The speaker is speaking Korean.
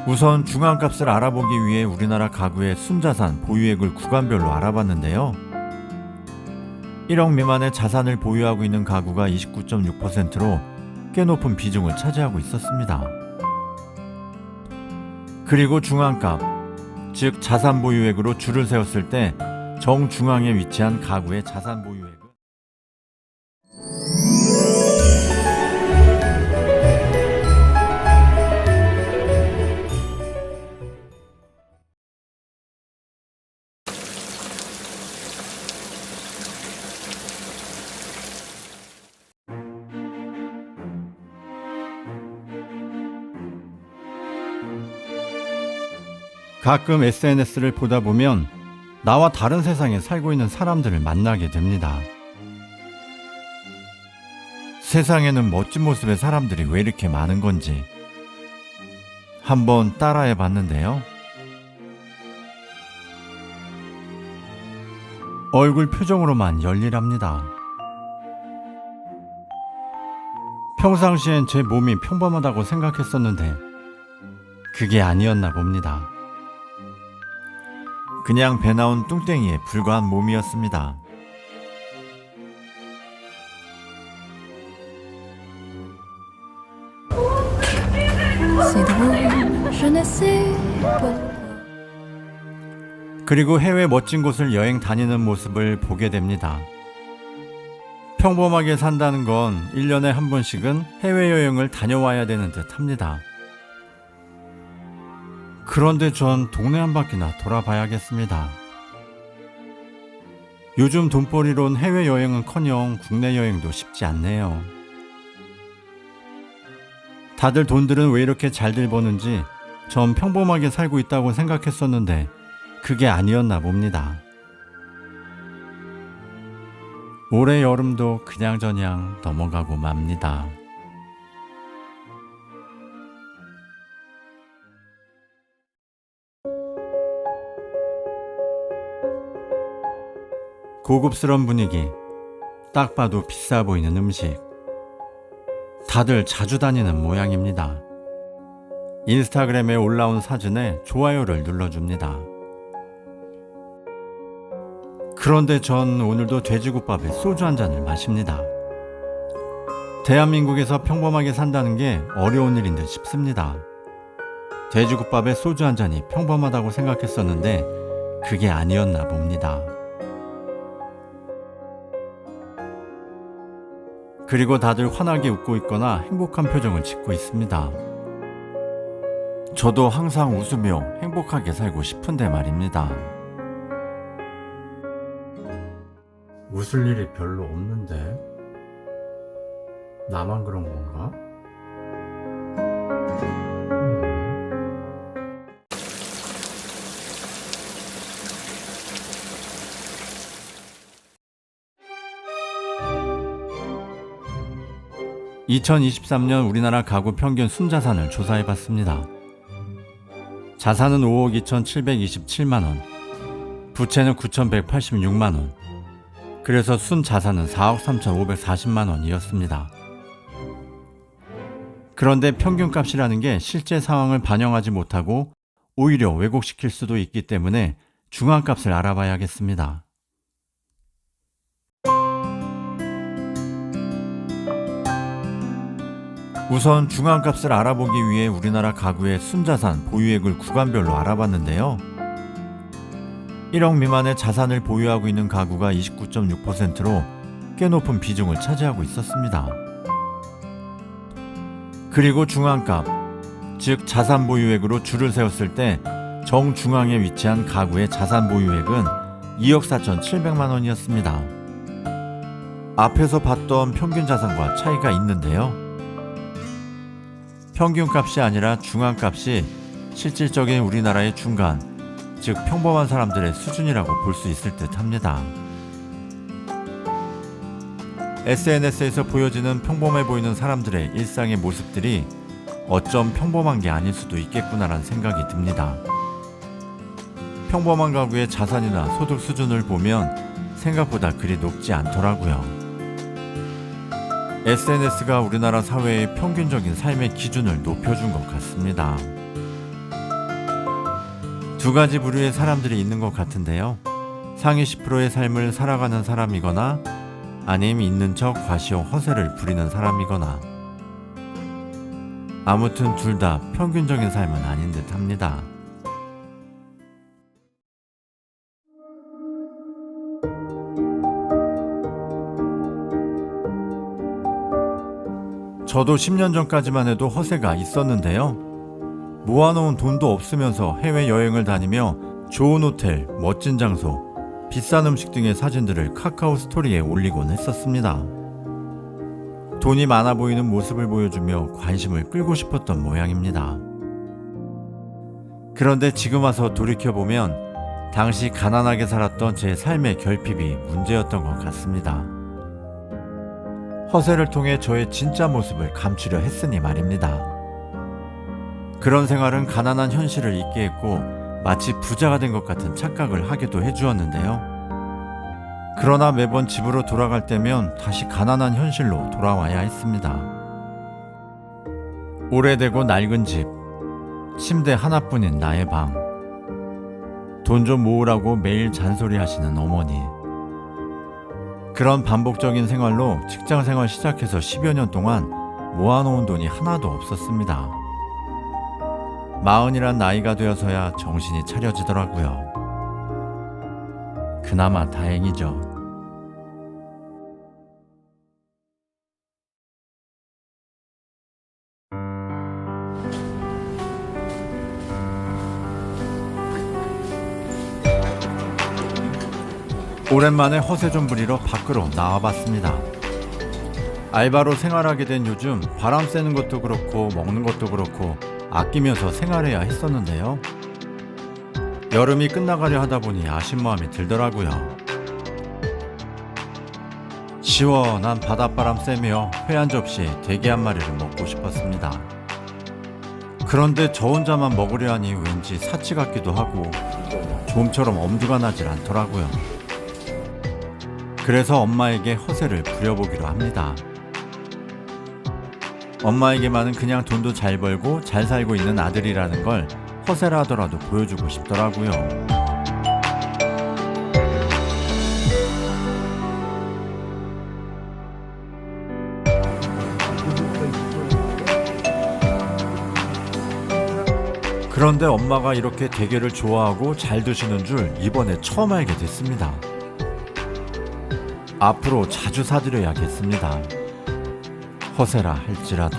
우선 중앙값을 알아보기 위해 우리나라 가구의 순자산 보유액을 구간별로 알아봤는데요. 1억 미만의 자산을 보유하고 있는 가구가 29.6%로 꽤 높은 비중을 차지하고 있었습니다. 그리고 중앙값, 즉 자산 보유액으로 줄을 세웠을 때 정중앙에 위치한 가구의 자산 보유액은 가끔 SNS를 보다 보면 나와 다른 세상에 살고 있는 사람들을 만나게 됩니다. 세상에는 멋진 모습의 사람들이 왜 이렇게 많은 건지 한번 따라해 봤는데요. 얼굴 표정으로만 열일합니다. 평상시엔 제 몸이 평범하다고 생각했었는데 그게 아니었나 봅니다. 그냥 배 나온 뚱땡이에 불과한 몸이었습니다. 그리고 해외 멋진 곳을 여행 다니는 모습을 보게 됩니다. 평범하게 산다는 건 1년에 한 번씩은 해외여행을 다녀와야 되는 듯 합니다. 그런데 전 동네 한 바퀴나 돌아봐야겠습니다. 요즘 돈벌이론 해외여행은커녕 국내 여행도 쉽지 않네요. 다들 돈들은 왜 이렇게 잘들 버는지 전 평범하게 살고 있다고 생각했었는데 그게 아니었나 봅니다. 올해 여름도 그냥저냥 넘어가고 맙니다. 고급스러운 분위기, 딱 봐도 비싸 보이는 음식, 다들 자주 다니는 모양입니다. 인스타그램에 올라온 사진에 좋아요를 눌러줍니다. 그런데 전 오늘도 돼지국밥에 소주 한 잔을 마십니다. 대한민국에서 평범하게 산다는 게 어려운 일인 듯 싶습니다. 돼지국밥에 소주 한 잔이 평범하다고 생각했었는데 그게 아니었나 봅니다. 그리고 다들 환하게 웃고 있거나 행복한 표정을 짓고 있습니다. 저도 항상 웃으며 행복하게 살고 싶은데 말입니다. 웃을 일이 별로 없는데 나만 그런 건가? 2023년 우리나라 가구 평균 순자산을 조사해봤습니다. 자산은 5억 2,727만원, 부채는 9,186만원, 그래서 순자산은 4억 3,540만원이었습니다. 그런데 평균값이라는 게 실제 상황을 반영하지 못하고 오히려 왜곡시킬 수도 있기 때문에 중앙값을 알아봐야겠습니다. 우선 중앙값을 알아보기 위해 우리나라 가구의 순자산 보유액을 구간별로 알아봤는데요. 1억 미만의 자산을 보유하고 있는 가구가 29.6%로 꽤 높은 비중을 차지하고 있었습니다. 그리고 중앙값, 즉 자산 보유액으로 줄을 세웠을 때 정중앙에 위치한 가구의 자산 보유액은 2억 4,700만 원이었습니다. 앞에서 봤던 평균 자산과 차이가 있는데요. 평균값이 아니라 중앙값이 실질적인 우리나라의 중간, 즉 평범한 사람들의 수준이라고 볼 수 있을 듯 합니다. SNS에서 보여지는 평범해 보이는 사람들의 일상의 모습들이 어쩜 평범한 게 아닐 수도 있겠구나라는 생각이 듭니다. 평범한 가구의 자산이나 소득 수준을 보면 생각보다 그리 높지 않더라고요. SNS가 우리나라 사회의 평균적인 삶의 기준을 높여준 것 같습니다. 두 가지 부류의 사람들이 있는 것 같은데요. 상위 10%의 삶을 살아가는 사람이거나 아님 있는 척 과시와 허세를 부리는 사람이거나, 아무튼 둘 다 평균적인 삶은 아닌 듯 합니다. 저도 10년 전까지만 해도 허세가 있었는데요. 모아놓은 돈도 없으면서 해외여행을 다니며 좋은 호텔, 멋진 장소, 비싼 음식 등의 사진들을 카카오 스토리에 올리곤 했었습니다. 돈이 많아 보이는 모습을 보여주며 관심을 끌고 싶었던 모양입니다. 그런데 지금 와서 돌이켜보면 당시 가난하게 살았던 제 삶의 결핍이 문제였던 것 같습니다. 허세를 통해 저의 진짜 모습을 감추려 했으니 말입니다. 그런 생활은 가난한 현실을 잊게 했고 마치 부자가 된 것 같은 착각을 하기도 해주었는데요. 그러나 매번 집으로 돌아갈 때면 다시 가난한 현실로 돌아와야 했습니다. 오래되고 낡은 집, 침대 하나뿐인 나의 방, 돈 좀 모으라고 매일 잔소리하시는 어머니. 그런 반복적인 생활로 직장 생활 시작해서 10여 년 동안 모아놓은 돈이 하나도 없었습니다. 40이란 나이가 되어서야 정신이 차려지더라고요. 그나마 다행이죠. 오랜만에 허세 좀 부리러 밖으로 나와봤습니다. 알바로 생활하게 된 요즘 바람 쐬는 것도 그렇고 먹는 것도 그렇고 아끼면서 생활해야 했었는데요. 여름이 끝나가려 하다 보니 아쉬운 마음이 들더라고요. 시원한 바닷바람 쐬며 회 한 접시에 대게 한 마리를 먹고 싶었습니다. 그런데 저 혼자만 먹으려 하니 왠지 사치 같기도 하고 좀처럼 엄두가 나질 않더라고요. 그래서 엄마에게 허세를 부려보기로 합니다. 엄마에게만은 그냥 돈도 잘 벌고 잘 살고 있는 아들이라는 걸 허세라 하더라도 보여주고 싶더라고요. 그런데 엄마가 이렇게 대게를 좋아하고 잘 드시는 줄 이번에 처음 알게 됐습니다. 앞으로 자주 사드려야겠습니다. 허세라 할지라도.